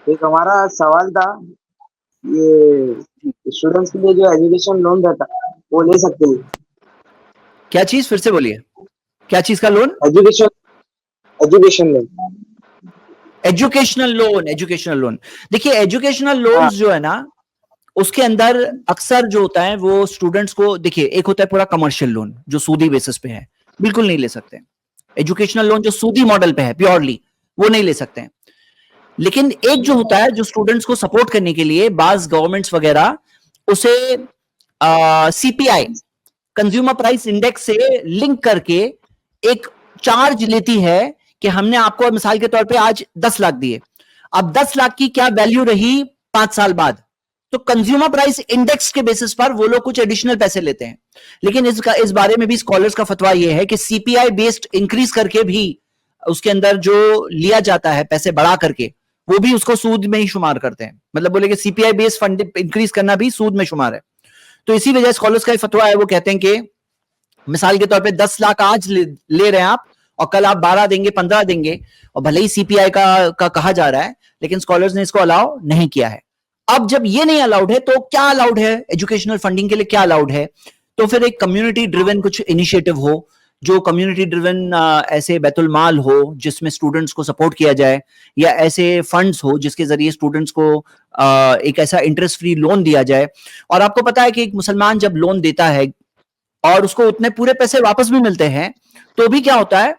एक हमारा सवाल था, ये स्टूडेंट्स के लिए जो एजुकेशन लोन रहता है, वो ले सकते हैं? क्या चीज, फिर से बोलिए, क्या चीज का loan? Education education loan. Educational loan, educational loan. देखिए एजुकेशनल हाँ। लोन्स जो है ना, उसके अंदर अक्सर जो होता है वो स्टूडेंट्स को, देखिए एक होता है पूरा कमर्शियल लोन जो सूदी बेसिस पे है, बिल्कुल नहीं ले सकते। एजुकेशनल लोन जो सूदी मॉडल पे है प्योरली, वो नहीं ले सकते हैं। लेकिन एक जो होता है जो स्टूडेंट्स को सपोर्ट करने के लिए बाज गवर्नमेंट्स वगैरह उसे सीपीआई, कंज्यूमर प्राइस इंडेक्स से लिंक करके एक चार्ज लेती है कि हमने आपको मिसाल के तौर पे आज 10 लाख दिए, अब 10 लाख की क्या वैल्यू रही 5 साल बाद, तो कंज्यूमर प्राइस इंडेक्स के बेसिस पर वो लोग कुछ एडिशनल पैसे लेते हैं। लेकिन इस बारे में भी स्कॉलर्स का फतवा ये है कि सीपीआई बेस्ड इंक्रीज करके भी उसके अंदर जो लिया जाता है पैसे बढ़ा करके, वो भी उसको सूद में ही शुमार करते हैं। मतलब बोले कि सीपीआई बेस्ड फंड इंक्रीज करना भी सूद में शुमार है। तो इसी वजह स्कॉलर्स का फतवा है, वो कहते हैं कि मिसाल के तौर पे 10 लाख आज ले रहे हैं आप, और कल आप 12 देंगे, 15 देंगे, और भले ही सीपीआई का कहा जा रहा है, लेकिन स्कॉलर्स ने इसको अलाउ नहीं किया है। अब जब ये नहीं अलाउड है तो क्या अलाउड है, एजुकेशनल फंडिंग के लिए क्या अलाउड है? तो फिर एक कम्युनिटी ड्रिवन कुछ इनिशिएटिव हो, जो कम्युनिटी ड्रिवन ऐसे बैतुल माल हो जिसमें स्टूडेंट्स को सपोर्ट किया जाए, या ऐसे फंड्स हो जिसके जरिए स्टूडेंट्स को एक ऐसा इंटरेस्ट फ्री लोन दिया जाए। और आपको पता है कि एक मुसलमान जब लोन देता है और उसको उतने पूरे पैसे वापस भी मिलते हैं, तो भी क्या होता है,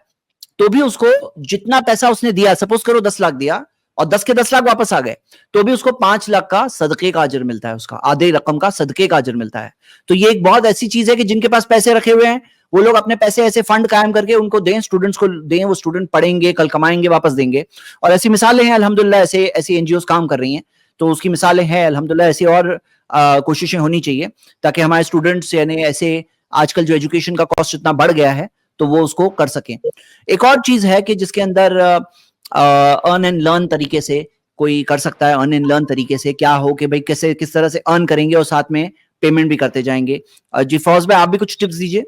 तो भी उसको जितना पैसा उसने दिया, सपोज करो 10 लाख दिया और 10 के 10 लाख वापस आ गए, तो भी उसको 5 लाख का सदके का अजर मिलता है, उसका आधे रकम का सदके का अजर मिलता है। तो ये एक बहुत ऐसी चीज है कि जिनके पास पैसे रखे हुए हैं वो लोग अपने पैसे ऐसे फंड कायम करके उनको दें, स्टूडेंट्स को दें, वो स्टूडेंट पढ़ेंगे, कल कमाएंगे, वापस देंगे। और ऐसी मिसालें हैं अल्हम्दुलिल्लाह, ऐसे ऐसी एनजीओ काम कर रही हैं, तो उसकी मिसालें हैं अल्हम्दुलिल्लाह। ऐसी और कोशिशें होनी चाहिए ताकि हमारे स्टूडेंट्स, यानी ऐसे आजकल जो एजुकेशन का कॉस्ट इतना बढ़ गया है, तो वो उसको कर सकें। एक और चीज है कि जिसके अंदर अर्न एंड लर्न तरीके से कोई कर सकता है। अर्न एंड लर्न तरीके से क्या हो कि भाई कैसे, किस तरह से अर्न करेंगे और साथ में पेमेंट भी करते जाएंगे। जी फौज भाई, आप भी कुछ टिप्स दीजिए।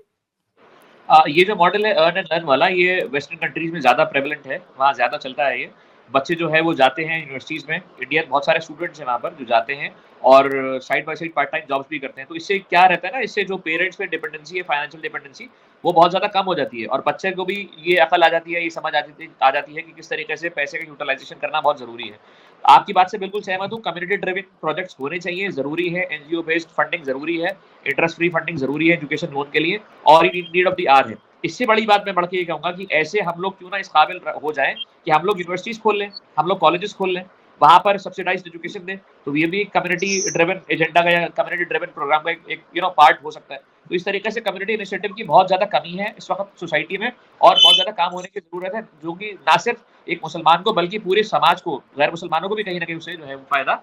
ये जो मॉडल है अर्न एंड लर्न वाला, ये वेस्टर्न कंट्रीज में ज़्यादा प्रेवलेंट है, वहाँ ज़्यादा चलता है ये। बच्चे जो है वो जाते हैं यूनिवर्सिटीज़ में, इंडियन बहुत सारे स्टूडेंट्स हैं वहाँ पर जो जाते हैं और side by side part time jobs भी करते हैं। तो इससे क्या रहता है ना, इससे जो पेरेंट्स पे डिपेंडेंसी है, फाइनेंशियल डिपेंडेंसी, वो बहुत ज़्यादा कम हो जाती है और बच्चे को भी ये अकल आ जाती है, ये समझ आ जाती है कि किस तरीके से पैसे का यूटिलाइजेशन करना बहुत ज़रूरी है। आपकी बात से बिल्कुल सहमत हूँ, कम्युनिटी ड्रिवन प्रोजेक्ट्स होने चाहिए, ज़रूरी है, एनजीओ बेस्ड फंडिंग ज़रूरी है, इंटरेस्ट फ्री फंडिंग ज़रूरी है एजुकेशन लोन के लिए, और in need of the hour है। इससे बड़ी बात मैं बढ़ के ये कहूँगा कि ऐसे हम लोग क्यों ना इस काबिल हो जाएं कि हम लोग यूनिवर्सिटीज़ खोल लें, हम लोग कॉलेजेस खोल लें, वहाँ पर सब्सिडाइज्ड एजुकेशन दें। तो ये भी कम्युनिटी ड्रिवन एजेंडा का या कम्युनिटी ड्रिवन प्रोग्राम का एक पार्ट हो सकता है। तो इस तरीके से कम्युनिटी इनिशिएटिव की बहुत ज़्यादा कमी है इस वक्त सोसाइटी में, और बहुत ज़्यादा काम होने की ज़रूरत है, जो कि ना सिर्फ एक मुसलमान को बल्कि पूरे समाज को, गैर मुसलमानों को भी कहीं ना कहीं उससे जो है वो फायदा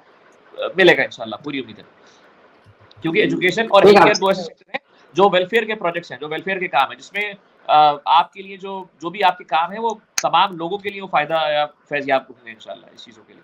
मिलेगा इंशाल्लाह, पूरी उम्मीद है। क्योंकि एजुकेशन और हेल्थ केयर दो ऐसे सेक्टर हैं जो वेलफेयर के प्रोजेक्ट्स हैं, जो वेलफेयर के काम है, जिसमें आपके लिए जो भी आपके काम है वो तमाम लोगों के लिए वो फायदा या फैज़याब होंगे इंशाल्लाह इस चीज़ों के लिए।